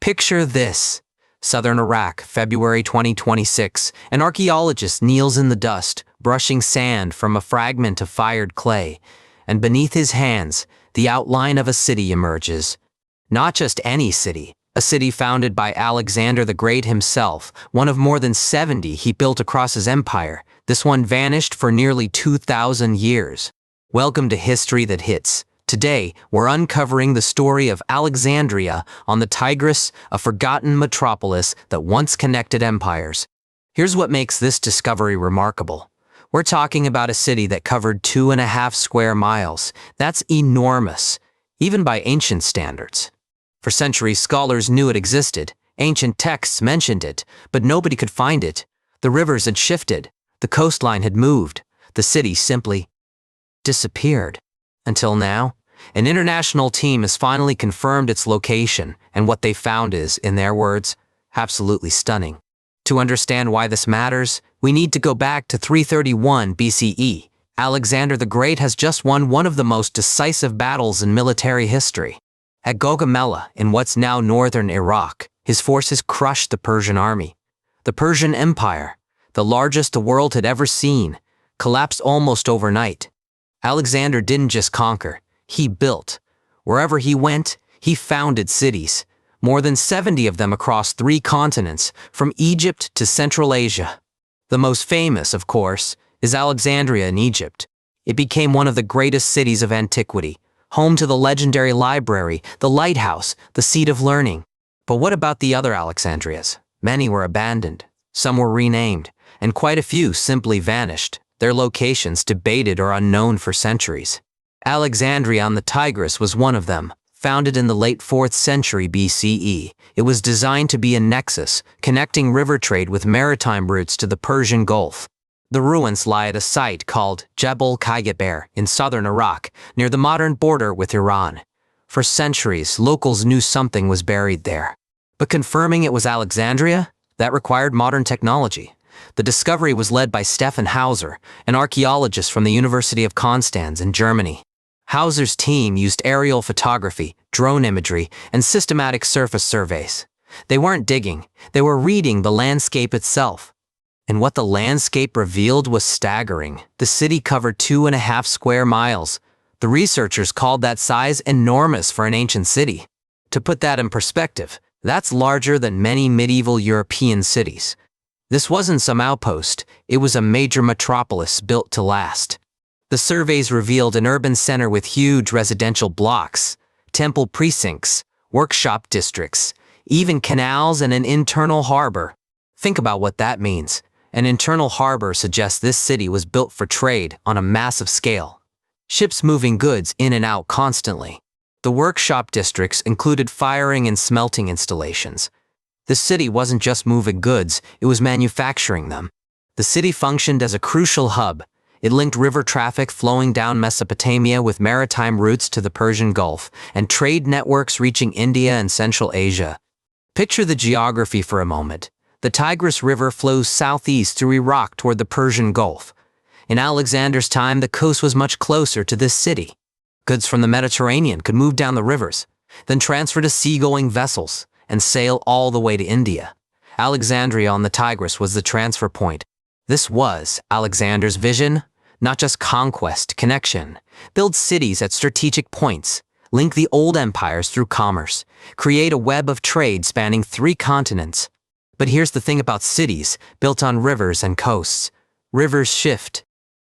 Picture this. Southern Iraq, February 2026. An archaeologist kneels in the dust, brushing sand from a fragment of fired clay, and beneath his hands, the outline of a city emerges. Not just any city, a city founded by Alexander the Great himself, one of more than 70 he built across his empire. This one vanished for nearly 2,000 years. Welcome to History That Hits. Today, we're uncovering the story of Alexandria on the Tigris, a forgotten metropolis that once connected empires. Here's what makes this discovery remarkable. We're talking about a city that covered 2.5 square miles. That's enormous, even by ancient standards. For centuries, scholars knew it existed. Ancient texts mentioned it, but nobody could find it. The rivers had shifted. The coastline had moved. The city simply disappeared. Until now, an international team has finally confirmed its location, and what they found is, in their words, absolutely stunning. To understand why this matters, we need to go back to 331 BCE. Alexander the Great has just won one of the most decisive battles in military history. At Gaugamela, in what's now northern Iraq, his forces crushed the Persian army. The Persian Empire, the largest the world had ever seen, collapsed almost overnight. Alexander didn't just conquer, he built. Wherever he went, he founded cities, more than 70 of them across 3 continents, from Egypt to Central Asia. The most famous, of course, is Alexandria in Egypt. It became one of the greatest cities of antiquity, home to the legendary library, the lighthouse, the seat of learning. But what about the other Alexandrias? Many were abandoned, some were renamed, and quite a few simply vanished, their locations debated or unknown for centuries. Alexandria on the Tigris was one of them. Founded in the late 4th century BCE, it was designed to be a nexus, connecting river trade with maritime routes to the Persian Gulf. The ruins lie at a site called Jebel Khayyaber in southern Iraq, near the modern border with Iran. For centuries, locals knew something was buried there. But confirming it was Alexandria? That required modern technology. The discovery was led by Stefan Hauser, an archaeologist from the University of Konstanz in Germany. Hauser's team used aerial photography, drone imagery, and systematic surface surveys. They weren't digging, they were reading the landscape itself. And what the landscape revealed was staggering. The city covered 2.5 square miles. The researchers called that size enormous for an ancient city. To put that in perspective, that's larger than many medieval European cities. This wasn't some outpost, it was a major metropolis built to last. The surveys revealed an urban center with huge residential blocks, temple precincts, workshop districts, even canals and an internal harbor. Think about what that means. An internal harbor suggests this city was built for trade on a massive scale. Ships moving goods in and out constantly. The workshop districts included firing and smelting installations. The city wasn't just moving goods, it was manufacturing them. The city functioned as a crucial hub. It linked river traffic flowing down Mesopotamia with maritime routes to the Persian Gulf and trade networks reaching India and Central Asia. Picture the geography for a moment. The Tigris River flows southeast through Iraq toward the Persian Gulf. In Alexander's time, the coast was much closer to this city. Goods from the Mediterranean could move down the rivers, then transfer to seagoing vessels, and sail all the way to India. Alexandria on the Tigris was the transfer point. This was Alexander's vision. Not just conquest, connection. Build cities at strategic points. Link the old empires through commerce. Create a web of trade spanning 3 continents. But here's the thing about cities built on rivers and coasts. Rivers shift.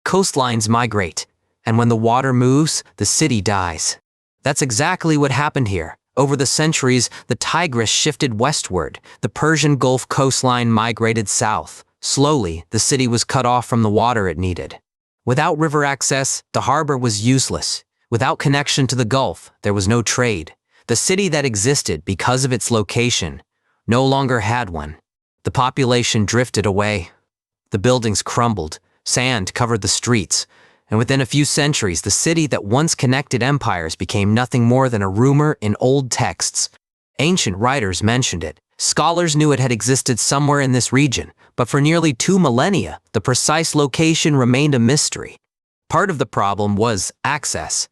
Coastlines migrate. And when the water moves, the city dies. That's exactly what happened here. Over the centuries, the Tigris shifted westward. The Persian Gulf coastline migrated south. Slowly, the city was cut off from the water it needed. Without river access, the harbor was useless. Without connection to the Gulf, there was no trade. The city that existed because of its location no longer had one. The population drifted away. The buildings crumbled, sand covered the streets, and within a few centuries, the city that once connected empires became nothing more than a rumor in old texts. Ancient writers mentioned it. Scholars knew it had existed somewhere in this region, but for nearly 2 millennia, the precise location remained a mystery. Part of the problem was access.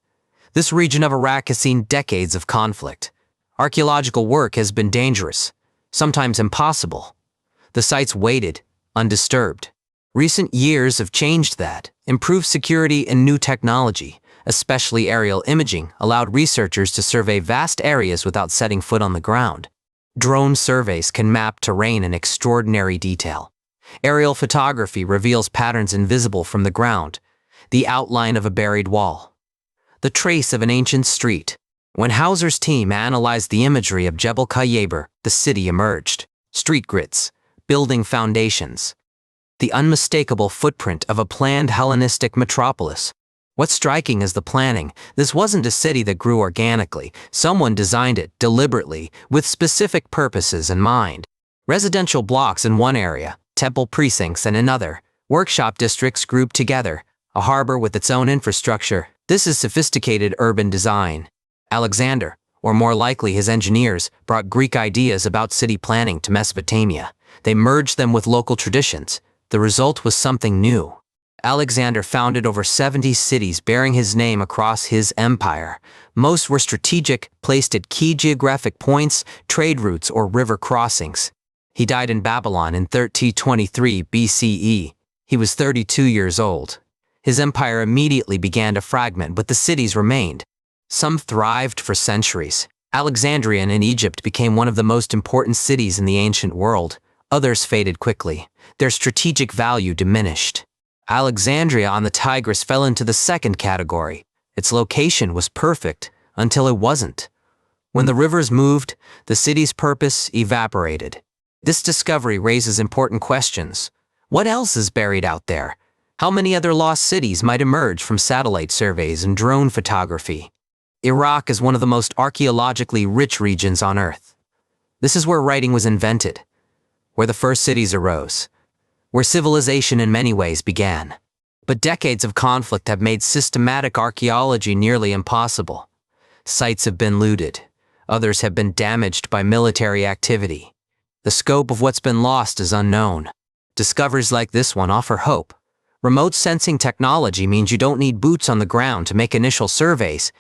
This region of Iraq has seen decades of conflict. Archaeological work has been dangerous, sometimes impossible. The sites waited, undisturbed. Recent years have changed that. Improved security and new technology, especially aerial imaging, allowed researchers to survey vast areas without setting foot on the ground. Drone surveys can map terrain in extraordinary detail. Aerial photography reveals patterns invisible from the ground, the outline of a buried wall, the trace of an ancient street. When Hauser's team analyzed the imagery of Jebel Khayyaber, the city emerged. Street grids, building foundations, the unmistakable footprint of a planned Hellenistic metropolis. What's striking is the planning. This wasn't a city that grew organically. Someone designed it deliberately, with specific purposes in mind. Residential blocks in one area, temple precincts in another, workshop districts grouped together, a harbor with its own infrastructure. This is sophisticated urban design. Alexander, or more likely his engineers, brought Greek ideas about city planning to Mesopotamia. They merged them with local traditions. The result was something new. Alexander founded over 70 cities bearing his name across his empire. Most were strategic, placed at key geographic points, trade routes, or river crossings. He died in Babylon in 1323 BCE. He was 32 years old. His empire immediately began to fragment, but the cities remained. Some thrived for centuries. Alexandria in Egypt became one of the most important cities in the ancient world. Others faded quickly. Their strategic value diminished. Alexandria on the Tigris fell into the second category. Its location was perfect until it wasn't. When the rivers moved, the city's purpose evaporated. This discovery raises important questions. What else is buried out there? How many other lost cities might emerge from satellite surveys and drone photography? Iraq is one of the most archaeologically rich regions on Earth. This is where writing was invented, where the first cities arose, where civilization in many ways began. But decades of conflict have made systematic archaeology nearly impossible. Sites have been looted. Others have been damaged by military activity. The scope of what's been lost is unknown. Discoveries like this one offer hope. Remote sensing technology means you don't need boots on the ground to make initial surveys.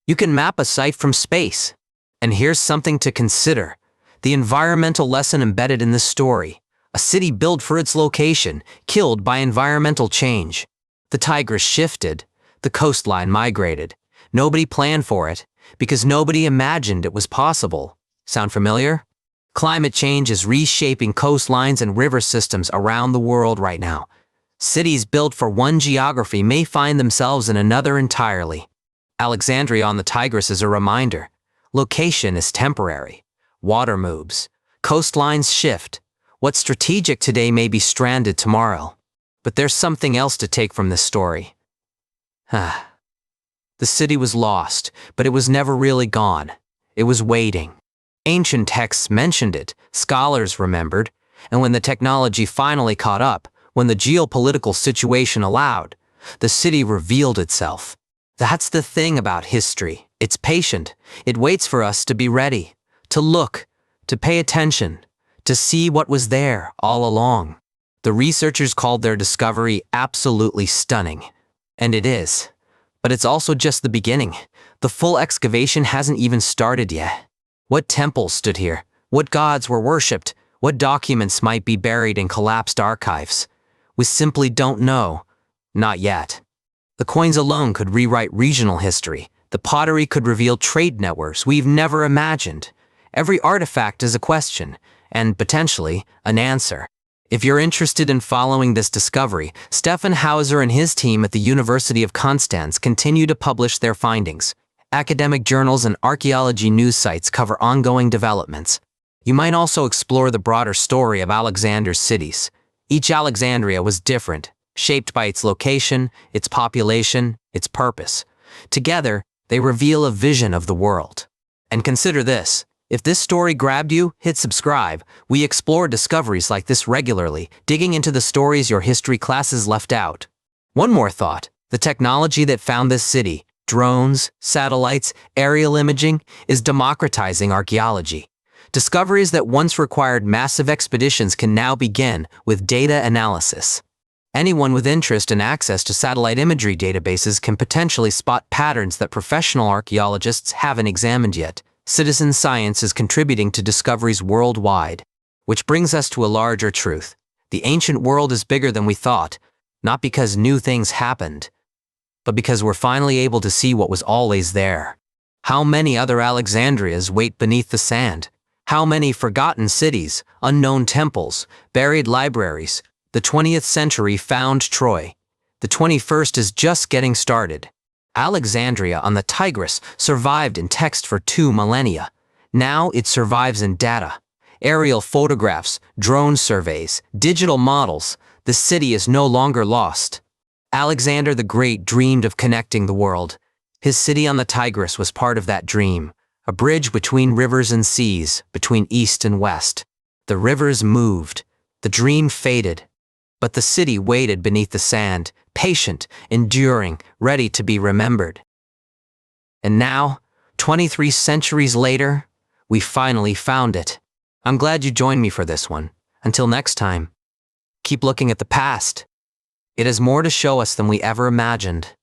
You can map a site from space. And here's something to consider: the environmental lesson embedded in this story. A city built for its location, killed by environmental change. The Tigris shifted. The coastline migrated. Nobody planned for it, because nobody imagined it was possible. Sound familiar? Climate change is reshaping coastlines and river systems around the world right now. Cities built for one geography may find themselves in another entirely. Alexandria on the Tigris is a reminder. Location is temporary. Water moves. Coastlines shift. What's strategic today may be stranded tomorrow. But there's something else to take from this story. The city was lost, but it was never really gone. It was waiting. Ancient texts mentioned it, scholars remembered, and when the technology finally caught up, when the geopolitical situation allowed, the city revealed itself. That's the thing about history. It's patient. It waits for us to be ready, to look, to pay attention, to see what was there all along. The researchers called their discovery absolutely stunning. And it is. But it's also just the beginning. The full excavation hasn't even started yet. What temples stood here? What gods were worshipped? What documents might be buried in collapsed archives? We simply don't know. Not yet. The coins alone could rewrite regional history. The pottery could reveal trade networks we've never imagined. Every artifact is a question, and potentially an answer. If you're interested in following this discovery, Stefan Hauser and his team at the University of Konstanz continue to publish their findings. Academic journals and archaeology news sites cover ongoing developments. You might also explore the broader story of Alexander's cities. Each Alexandria was different, shaped by its location, its population, its purpose. Together, they reveal a vision of the world. And consider this: if this story grabbed you, hit subscribe. We explore discoveries like this regularly, digging into the stories your history classes left out. One more thought: the technology that found this city, drones, satellites, aerial imaging, is democratizing archaeology. Discoveries that once required massive expeditions can now begin with data analysis. Anyone with interest and access to satellite imagery databases can potentially spot patterns that professional archaeologists haven't examined yet. Citizen science is contributing to discoveries worldwide, which brings us to a larger truth. The ancient world is bigger than we thought, not because new things happened, but because we're finally able to see what was always there. How many other Alexandrias wait beneath the sand? How many forgotten cities, unknown temples, buried libraries? The 20th century found Troy. The 21st is just getting started. Alexandria on the Tigris survived in text for 2 millennia. Now it survives in data. Aerial photographs, drone surveys, digital models. The city is no longer lost. Alexander the Great dreamed of connecting the world. His city on the Tigris was part of that dream, a bridge between rivers and seas, between east and west. The rivers moved. The dream faded. But the city waited beneath the sand, patient, enduring, ready to be remembered. And now, 23 centuries later, we finally found it. I'm glad you joined me for this one. Until next time, keep looking at the past. It has more to show us than we ever imagined.